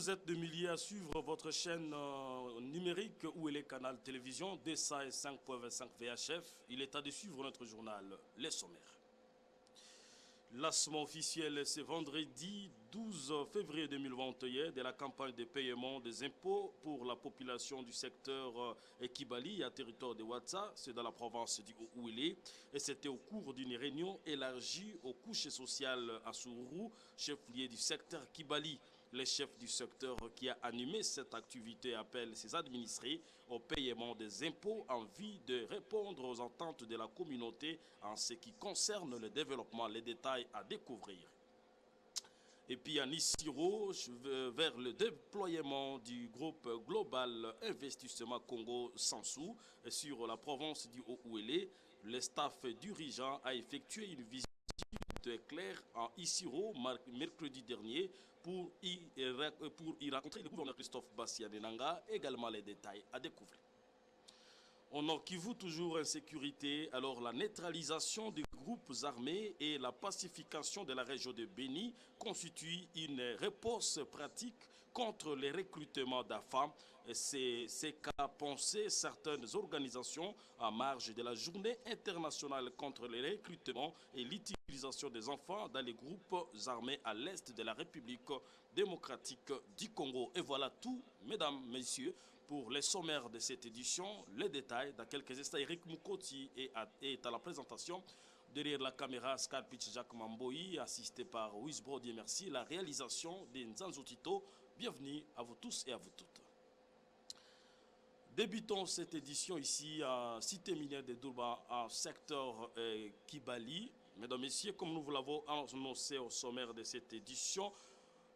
Vous êtes de milliers à suivre votre chaîne numérique où est le canal télévision DSA 5.25 VHF. Il est temps de suivre notre journal, les sommaires. Lancement officiel ce vendredi 12 février 2021 de la campagne de paiement des impôts pour la population du secteur Kibali à territoire de Ouatsa, c'est dans la province du Haut-Ouélé. Et c'était au cours d'une réunion élargie aux couches sociales à Sourourou, chef-lieu du secteur Kibali. Le chef du secteur qui a animé cette activité appelle ses administrés au paiement des impôts en vue de répondre aux attentes de la communauté en ce qui concerne le développement. Les détails à découvrir. Et puis à Nissiro, vers le déploiement du groupe Global Investissement Congo Sansou sur la province du Haut-Ouélé, le staff dirigeant a effectué une visite claire en Issiro mercredi dernier pour y rencontrer le gouverneur Christophe Bassianenanga, également les détails à découvrir. On Nord Kivu, toujours insécurité, alors la neutralisation des groupes armés et la pacification de la région de Béni constituent une réponse pratique contre les recrutements d'AFA. C'est ce qu'a pensé certaines organisations en marge de la journée internationale contre les recrutements et l'utilisation des enfants dans les groupes armés à l'est de la République démocratique du Congo. Et voilà tout, mesdames, messieurs, pour les sommaires de cette édition. Les détails, dans quelques instants, Eric Moukoti est à la présentation. Derrière la caméra, Scarpitch Jacques Mamboyi, assisté par Wisbro Dieu merci, la réalisation de Nzanzo Tito. Bienvenue à vous tous et à vous toutes. Débutons cette édition ici à Cité minière de Durba, en secteur Kibali. Mesdames, Messieurs, comme nous vous l'avons annoncé au sommaire de cette édition,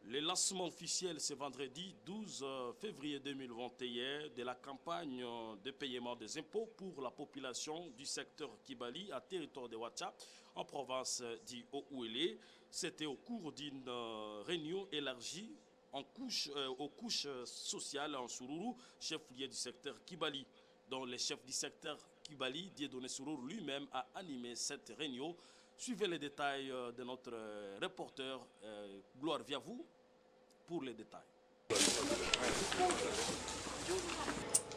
le lancement officiel ce vendredi 12 février 2021 de la campagne de paiement des impôts pour la population du secteur Kibali à territoire de Ouatcha en province du Haut-Ouélé. C'était au cours d'une réunion élargie aux couches sociales en Sourourou, chef-lieu du secteur Kibali, dont le chef du secteur Kibali, Dieudonné Sourourou lui-même, a animé cette réunion. Suivez les détails de notre reporter Gloire via vous pour les détails.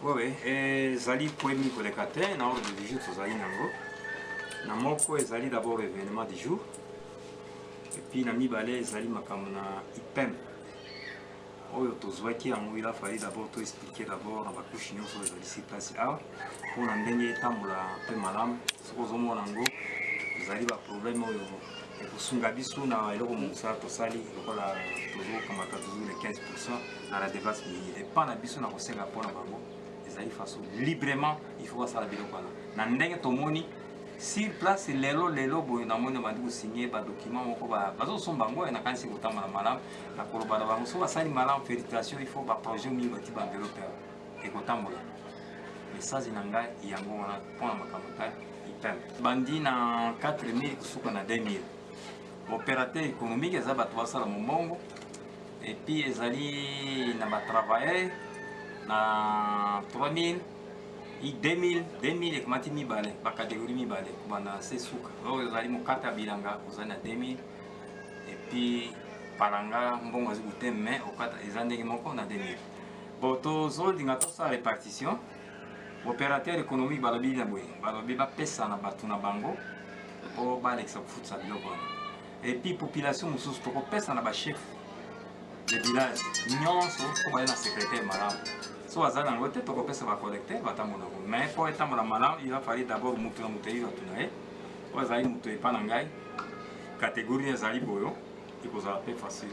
Oui, ezali poémi pour les catins, na ordre du jour tozali nango. Na moko ezali d'abord événement du jour. Et puis na mibale ezali makambo na IPEM. Oyo tozwaki yango il a fallu d'abord to expliquer d'abord na bakushe nyonso ezali si place awa mpona ndenge etambola mpe malamu soki ozomona yango ezali baproblème oyo ekosunga biso na eloko mosala tosali lokola tozokamata toujours le 15% na la dépense minière epa na biso na kosenga mpona bango ezali façon librement il faut basala biloko wana na ndenge tomoni sur place lelo boyo namoni bandi kosinye badocument moko bazosomba yango nakanisi kotambola malamu na koloba na bango so basali malamu félicitation il faut baprojet mingi bati baenveloppe ekotambola message na ngai yango wana mpona makambo kali IPEM bandi na 4000 kusuka na 2000 opérateur économique eza bato basala mombongo et puis ezali na batravailleur na 3000 2000 ekomati mibale bakategori mibale kobanda se suka oyo ezali mokata bilanga ozali na 2000 epuis palanga mbongo azi kute me okata eza ndenge moko na 2000 bon tozolinga tosala répartition opérateur économique balobi na boye balobi bapesa na bato na bango mpo balekisa kofutisa biloko wana epuis population mosusu tokopesa na bachef de village nyonso mpo baye na secrétaire malamu so azali yango te tokopesa bacollecteur batambola yango mais mpo etambola malamu il va falloir d'abord mutu na mutu eyeba tuna ye po ezali mutu epa na ngai catégorie ezali boyo ekozala mpe facile.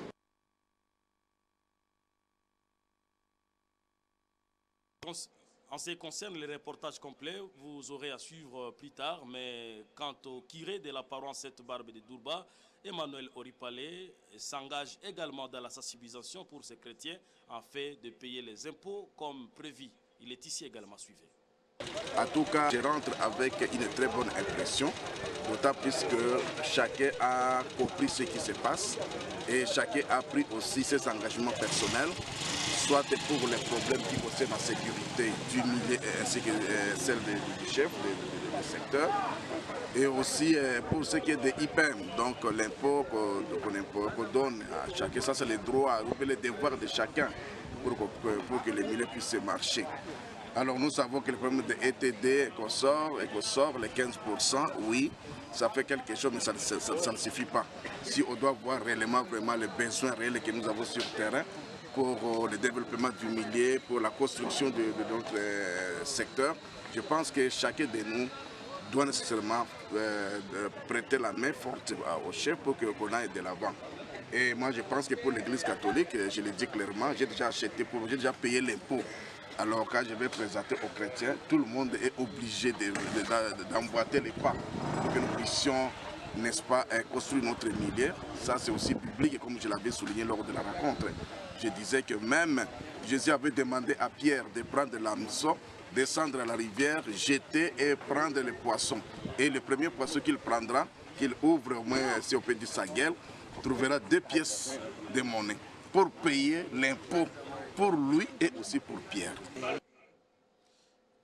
En ce qui concerne les reportages complets, vous aurez à suivre plus tard, mais quant au curé de la paroisse Sainte-Barbe de Durba, Emmanuel Oripale s'engage également dans la sensibilisation pour ces chrétiens en fait de payer les impôts comme prévu. Il est ici également suivi. En tout cas, je rentre avec une très bonne impression, d'autant plus que chacun a compris ce qui se passe et chacun a pris aussi ses engagements personnels, soit pour les problèmes qui concernent la sécurité du milieu ainsi que celle du chef, de secteur. Et aussi pour ce qui est des IPM, donc l'impôt qu'on donne à chacun, ça c'est les droits ou les devoirs de chacun pour que les milliers puissent marcher. Alors nous savons que le problème de ETD qu'on sort, les 15%, oui, ça fait quelque chose, mais ça ne suffit pas. Si on doit voir réellement vraiment les besoins réels que nous avons sur le terrain pour le développement du milieu, pour la construction de notre secteur, je pense que chacun de nous doit nécessairement prêter la main forte au chef pour qu'on aille de l'avant. Et moi je pense que pour l'Église catholique, je le dis clairement, j'ai déjà payé l'impôt. Alors quand je vais présenter aux chrétiens, tout le monde est obligé d'emboîter les pas pour que nous puissions, n'est-ce pas, construire notre milieu. Ça c'est aussi biblique, comme je l'avais souligné lors de la rencontre. Je disais que même Jésus avait demandé à Pierre de prendre l'hameçon, descendre à la rivière, jeter et prendre les poissons. Et le premier poisson qu'il prendra, qu'il ouvre au moins, si on peut dire sa gueule, trouvera 2 pièces de monnaie pour payer l'impôt pour lui et aussi pour Pierre.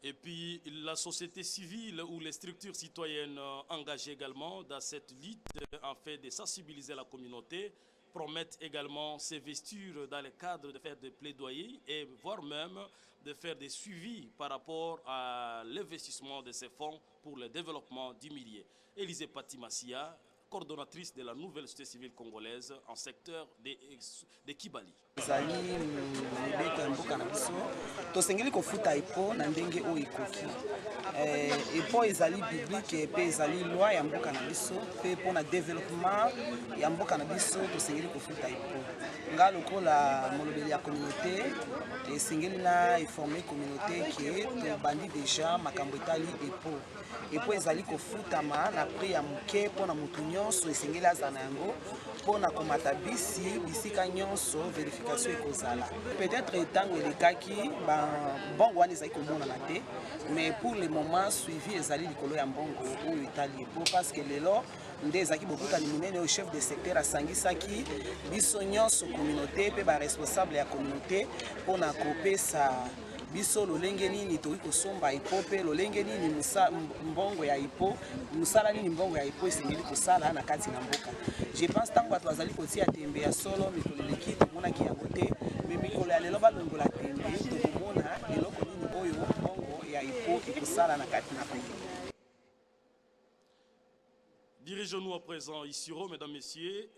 Et puis la société civile ou les structures citoyennes engagées également dans cette lutte en fait de sensibiliser la communauté promettent également s'investir dans le cadre de faire des plaidoyers et voire même de faire des suivis par rapport à l'investissement de ces fonds pour le développement du milieu. Élisée Patimassia, coordonnatrice de la nouvelle société civile congolaise en secteur de Kibali. Ezali mibeko ya mboka na biso tosengeli kofuta epo na ndenge oyo ekoki epo ezali biblique mpe ezali loi ya mboka na biso mpe mpona développement ya mboka na biso tosengeli kofuta epo nga lokola molobeli ya communauté esengeli na informe communauté ke tobandi déjà makambo etali epo ezali kofutama na prix ya moke mpona motu nyonso esengeli aza na yango mpona komata bisi bisika nyonso vérification ekozala peut-être ntango elekaki mbongo wana ezali komonana te mais pour le moment suivi ezali likolo ya mbongo oyo etali epo parce que lelo nde ezalaki bokutani monene oyo chef de secteur asangisaki biso nyonso communauté mpe baresponsable ya communauté mpona kopesa biso lolenge nini toki kosomba epo mpe lolenge nini mbongo ya epo mosala nini mbongo ya epo esengeli kosala na kati na mboka. Je pense ntango bato bazali kotia tembe ya solo mikolo eleki tomonaki yango te me mikolo ya lelo balongola tembe tokomona eloko nini oyo mbongo ya epo ekosala na kati na mboka. Dirigeons-nous à présent ici, mesdames, messieurs,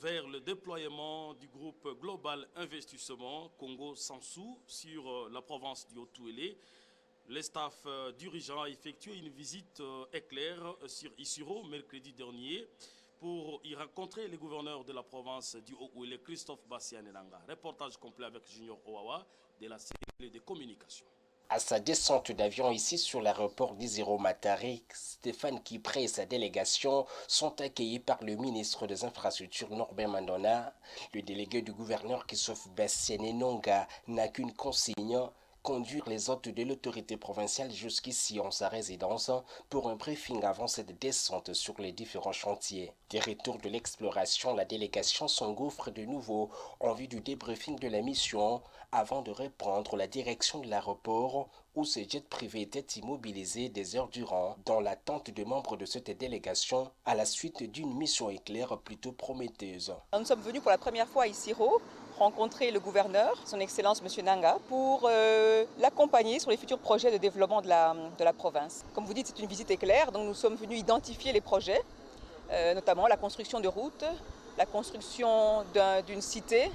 vers le déploiement du groupe Global Investissement Congo-Sansou sur la province du Haut-Touélé. Le staff dirigeant a effectué une visite éclair sur Isiro mercredi dernier pour y rencontrer les gouverneurs de la province du Haut-Touélé, Christophe Bassianelanga. Reportage complet avec Junior Owawa de la cellule de communication. À sa descente d'avion ici sur l'aéroport d'Isiro Matari, Stéphane Kipré et sa délégation sont accueillis par le ministre des Infrastructures Norbert Mandona. Le délégué du gouverneur Christophe Bassianelanga n'a qu'une consigne: conduire les hôtes de l'autorité provinciale jusqu'ici en sa résidence pour un briefing avant cette descente sur les différents chantiers. Des retours de l'exploration, la délégation s'engouffre de nouveau en vue du débriefing de la mission avant de reprendre la direction de l'aéroport où ce jet privé était immobilisé des heures durant dans l'attente de membres de cette délégation à la suite d'une mission éclair plutôt prometteuse. Nous sommes venus pour la première fois à Isiro rencontrer le gouverneur, son Excellence M. Nanga, pour l'accompagner sur les futurs projets de développement de la province. Comme vous dites, c'est une visite éclair, donc nous sommes venus identifier les projets, notamment la construction de routes, la construction d'une cité.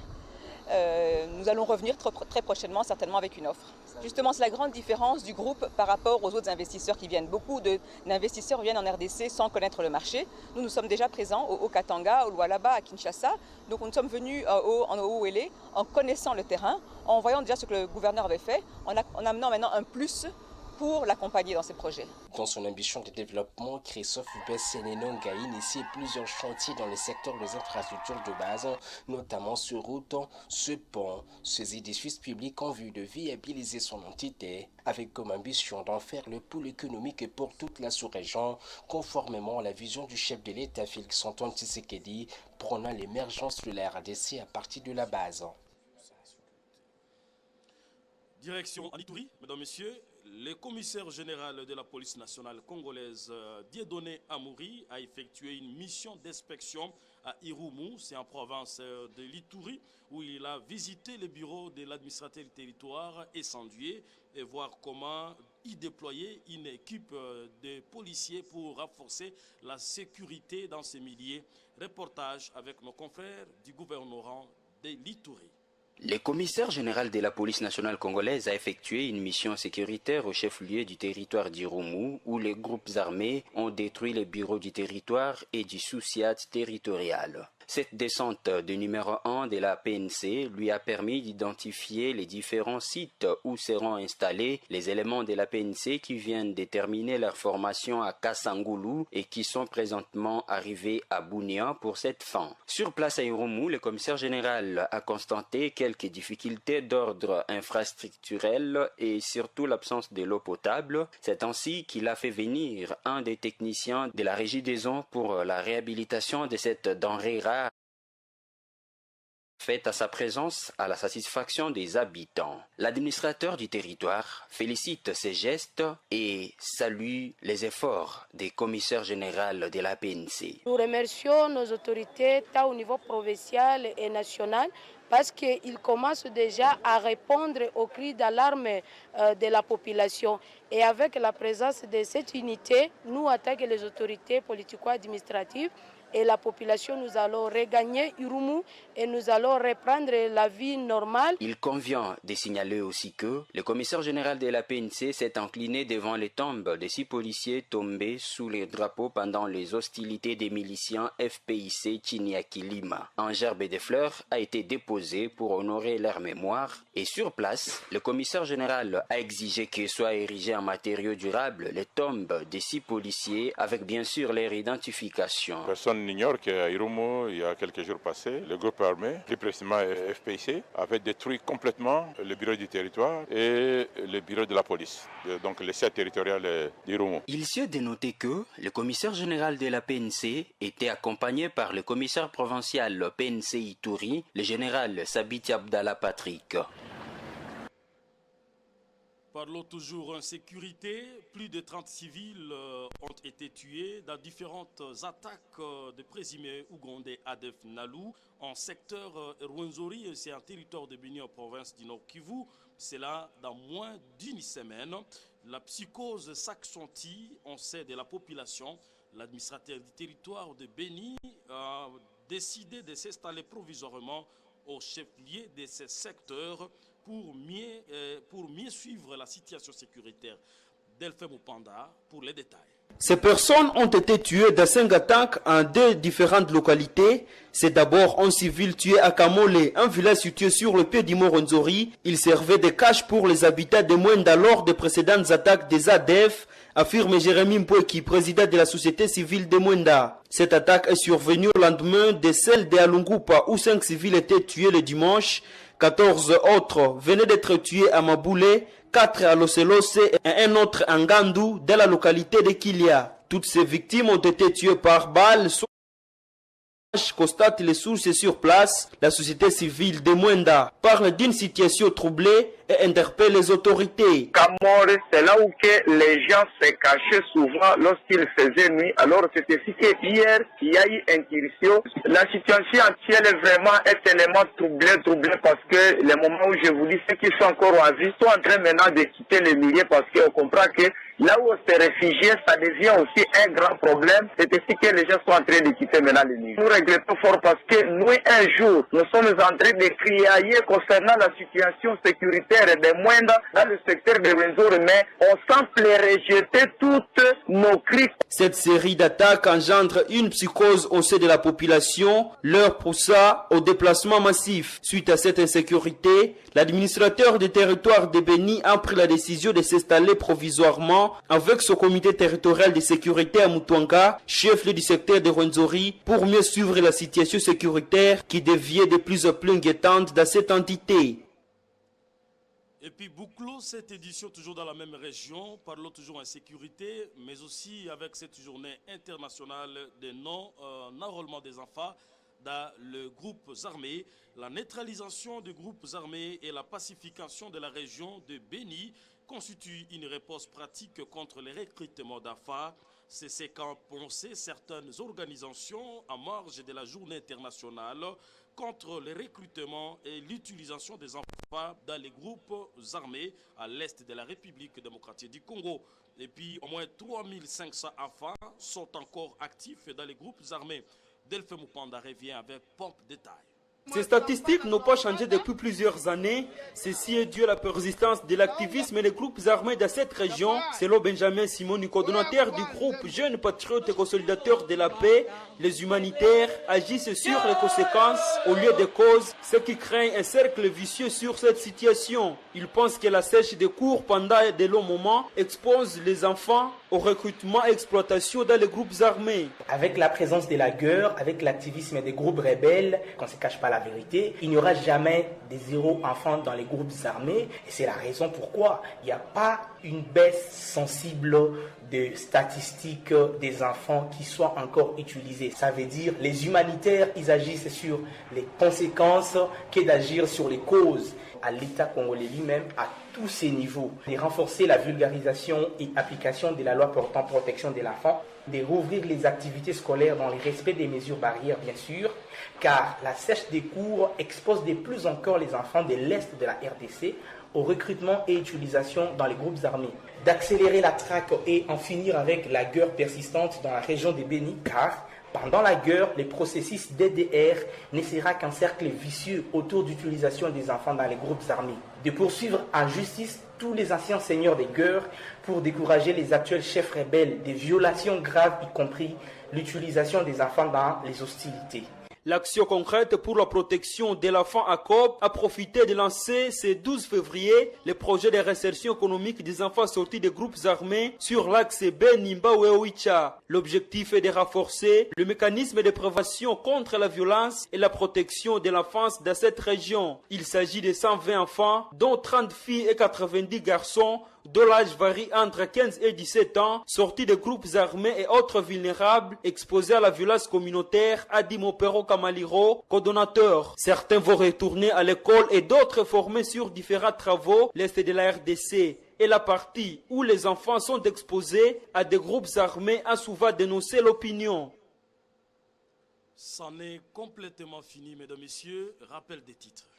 Nous allons revenir très prochainement, certainement avec une offre. Justement, c'est la grande différence du groupe par rapport aux autres investisseurs qui viennent. Beaucoup d'investisseurs viennent en RDC sans connaître le marché. Nous sommes déjà présents au Katanga, au Lualaba, à Kinshasa. Donc nous sommes venus en Haut-Touélé en connaissant le terrain, en voyant déjà ce que le gouverneur avait fait, en amenant maintenant un plus pour l'accompagner dans ses projets. Dans son ambition de développement, Christophe Bassianelanga a initié plusieurs chantiers dans le secteur des infrastructures de base, notamment ce route, ce pont, ces édifices publics en vue de viabiliser son entité, avec comme ambition d'en faire le pôle économique pour toute la sous-région, conformément à la vision du chef de l'État Félix Antoine Tshisekedi, prônant l'émergence de la RDC à partir de la base. Direction Anitouri, mesdames, messieurs. Le commissaire général de la police nationale congolaise, Dieudonné Amouri, a effectué une mission d'inspection à Irumu, c'est en province de l'Ituri, où il a visité le bureau de l'administrateur du territoire Essandier et voir comment y déployer une équipe de policiers pour renforcer la sécurité dans ces milliers. Reportage avec nos confrères du gouvernorat de l'Ituri. Le commissaire général de la police nationale congolaise a effectué une mission sécuritaire au chef-lieu du territoire d'Irumu où les groupes armés ont détruit les bureaux du territoire et du sous-SIAT territorial. Cette descente de numéro 1 de la PNC lui a permis d'identifier les différents sites où seront installés les éléments de la PNC qui viennent de terminer leur formation à Kassangoulou et qui sont présentement arrivés à Bunia pour cette fin. Sur place à Irumu, le commissaire général a constaté quelques difficultés d'ordre infrastructurel et surtout l'absence de l'eau potable. C'est ainsi qu'il a fait venir un des techniciens de la régie des eaux pour la réhabilitation de cette denrée rare faite à sa présence à la satisfaction des habitants. L'administrateur du territoire félicite ces gestes et salue les efforts des commissaires généraux de la PNC. Nous remercions nos autorités tant au niveau provincial et national parce qu'ils commencent déjà à répondre aux cris d'alarme de la population. Et avec la présence de cette unité, nous, en tant que les autorités politico-administratives, et la population, nous allons regagner Irumu et nous allons reprendre la vie normale. Il convient de signaler aussi que le commissaire général de la PNC s'est incliné devant les tombes de 6 policiers tombés sous les drapeaux pendant les hostilités des miliciens FPIC Chiniakilima. Un gerbe de fleurs a été déposé pour honorer leur mémoire et sur place, le commissaire général a exigé que soient érigées en matériaux durables les tombes des 6 policiers avec bien sûr leur identification. Personne n'ignore qu'à Irumu, il y a quelques jours passés, le groupe armé, plus précisément FPIC, avait détruit complètement le bureau du territoire et le bureau de la police, donc le siège territorial d'Irumu. Il s'est dénoté que le commissaire général de la PNC était accompagné par le commissaire provincial PNC Ituri, le général Sabiti Abdallah Patrick. Parlons toujours en sécurité. Plus de 30 civils ont été tués dans différentes attaques de présumés ougandais Adef Nalou en secteur Rwenzori, c'est un territoire de Béni en province du Nord Kivu. C'est là dans moins d'une semaine. La psychose s'accentue, on sait de la population. L'administrateur du territoire de Béni a décidé de s'installer provisoirement au chef-lieu de ces secteurs pour mieux suivre la situation sécuritaire. Delphin Mupanda pour les détails. Ces personnes ont été tuées dans 5 attaques en 2 différentes localités. C'est d'abord un civil tué à Kamole, un village situé sur le pied du mont Rwenzori. Il servait de cache pour les habitants de Mwenda lors des précédentes attaques des ADF, affirme Jérémy Mpoueki, président de la société civile de Mwenda. Cette attaque est survenue au lendemain de celle de Alungupa où 5 civils étaient tués le dimanche. 14 autres venaient d'être tués à Maboulé, 4 à Loselose et un autre à Ngandou, dans la localité de Kilia. Toutes ces victimes ont été tuées par balles. Constate les sources sur place. La société civile de Mwenda parle d'une situation troublée et interpelle les autorités. Kamore, c'est là où que les gens se cachaient souvent lorsqu'il faisait nuit. Alors c'est ici qu'hier, il y a eu incursion. La situation actuelle est vraiment tellement troublée parce que les moments où je vous dis ceux qui sont encore en vie sont en train maintenant de quitter les milieux parce qu'on comprend que là où on s'est réfugié, ça devient aussi un grand problème. C'est ici que les gens sont en train de quitter maintenant les milieux. Nous regrettons fort parce que nous, un jour, nous sommes en train de crier concernant la situation sécuritaire de Mwenda dans le secteur de Rwenzori, mais on semble rejeter toutes nos cris. Cette série d'attaques engendre une psychose au sein de la population, leur poussa au déplacement massif. Suite à cette insécurité, l'administrateur des territoires de Béni a pris la décision de s'installer provisoirement avec son comité territorial de sécurité à Mutwanga, chef-lieu du secteur de Rwenzori, pour mieux suivre la situation sécuritaire qui devient de plus en plus inquiétante dans cette entité. Et puis bouclons cette édition toujours dans la même région, parlons toujours en sécurité, mais aussi avec cette journée internationale de non-enrôlement des enfants dans les groupes armés, la neutralisation des groupes armés et la pacification de la région de Béni constitue une réponse pratique contre les recrutements d'AFA. C'est ce qu'ont pensé certaines organisations en marge de la journée internationale contre les recrutements et l'utilisation des enfants dans les groupes armés à l'est de la République démocratique du Congo. Et puis, au moins 3500 enfants sont encore actifs dans les groupes armés. Delphin Mupanda revient avec pompe détail. Ces statistiques n'ont pas changé depuis plusieurs années. Ceci est dû à la persistance de l'activisme et des groupes armés dans cette région. Selon Benjamin Simon, coordonnateur du groupe Jeunes Patriotes et Consolidateurs de la Paix, les humanitaires agissent sur les conséquences au lieu des causes, ce qui crée un cercle vicieux sur cette situation. Ils pensent que la sèche des cours pendant de longs moments expose les enfants au recrutement et exploitation dans les groupes armés. Avec la présence de la guerre, avec l'activisme des groupes rebelles, qu'on ne se cache pas la vérité, il n'y aura jamais des zéro enfants dans les groupes armés. Et c'est la raison pourquoi il n'y a pas une baisse sensible de statistiques des enfants qui soient encore utilisés. Ça veut dire les humanitaires, ils agissent sur les conséquences que d'agir sur les causes. À l'État congolais lui-même, à tous ces niveaux, de renforcer la vulgarisation et application de la loi portant protection de l'enfant, de rouvrir les activités scolaires dans le respect des mesures barrières, bien sûr, car la sèche des cours expose de plus encore les enfants de l'Est de la RDC au recrutement et utilisation dans les groupes armés. D'accélérer la traque et en finir avec la guerre persistante dans la région de Béni, car pendant la guerre, le processus DDR ne sera qu'un cercle vicieux autour d'utilisation des enfants dans les groupes armés. De poursuivre en justice tous les anciens seigneurs des guerres pour décourager les actuels chefs rebelles des violations graves, y compris l'utilisation des enfants dans les hostilités. L'action concrète pour la protection de l'enfant à COP a profité de lancer ce 12 février le projet de réinsertion économique des enfants sortis des groupes armés sur l'axe Benimba-Oicha. L'objectif est de renforcer le mécanisme de prévention contre la violence et la protection de l'enfance dans cette région. Il s'agit de 120 enfants, dont 30 filles et 90 garçons, dont l'âge varie entre 15 et 17 ans, sortis de groupes armés et autres vulnérables, exposés à la violence communautaire, a dit Mopero Kamaliro, coordonnateur. Certains vont retourner à l'école et d'autres formés sur différents travaux, l'Est de la RDC. Et la partie où les enfants sont exposés à des groupes armés a souvent dénoncé l'opinion. C'en est complètement fini, mesdames et messieurs. Rappel des titres.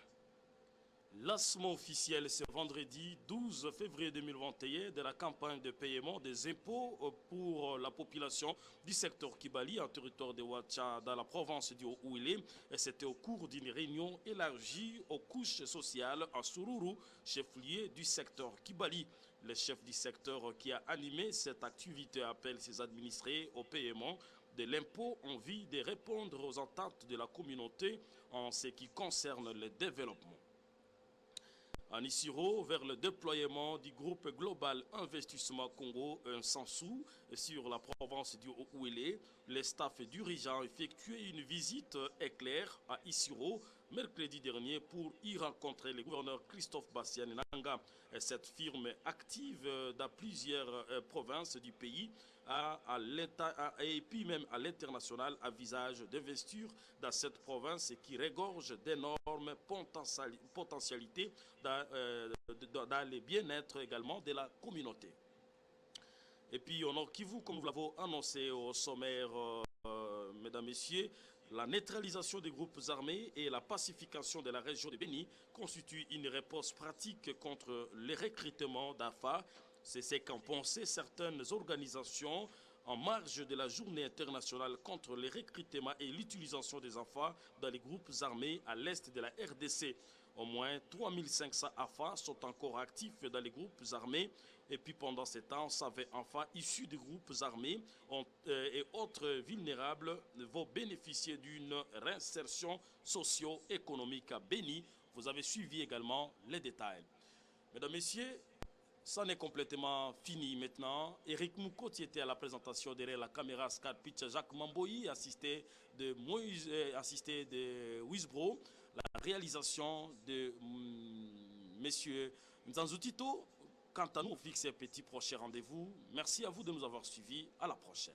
Lancement officiel ce vendredi 12 février 2021 de la campagne de paiement des impôts pour la population du secteur Kibali en territoire de Ouacha dans la province du Haut-Uélé. C'était au cours d'une réunion élargie aux couches sociales à Sururu, chef-lieu du secteur Kibali. Le chef du secteur qui a animé cette activité appelle ses administrés au paiement de l'impôt en vue de répondre aux attentes de la communauté en ce qui concerne le développement. En Isiro, vers le déploiement du groupe Global Investissement Congo, un Sansou, sur la province du Haut-Uélé, le staff dirigeant a effectué une visite éclair à Isiro mercredi dernier pour y rencontrer le gouverneur Christophe Bastian Nanga. Cette firme active dans plusieurs provinces du pays et puis même à l'international à visage d'investir dans cette province qui regorge d'énormes potentialités dans le bien-être également de la communauté. Et puis au Nord Kivu, comme nous l'avons annoncé au sommaire, mesdames, messieurs, la neutralisation des groupes armés et la pacification de la région de Béni constituent une réponse pratique contre les recrutements d'AFA. C'est ce qu'ont pensé certaines organisations en marge de la journée internationale contre les recrutements et l'utilisation des enfants dans les groupes armés à l'est de la RDC. Au moins 3500 AFA sont encore actifs dans les groupes armés. Et puis pendant ce temps, 120 enfants issus des groupes armés et autres vulnérables vont bénéficier d'une réinsertion socio-économique à Béni. Vous avez suivi également les détails. Mesdames, Messieurs, ça n'est complètement fini maintenant. Eric Moukoti était à la présentation derrière la caméra Scar Pitch. Jacques Mamboyi, assisté de Wisbro. La réalisation de messieurs Nzanzoutito. Quant à nous, on fixe un petit prochain rendez-vous. Merci à vous de nous avoir suivis. À la prochaine.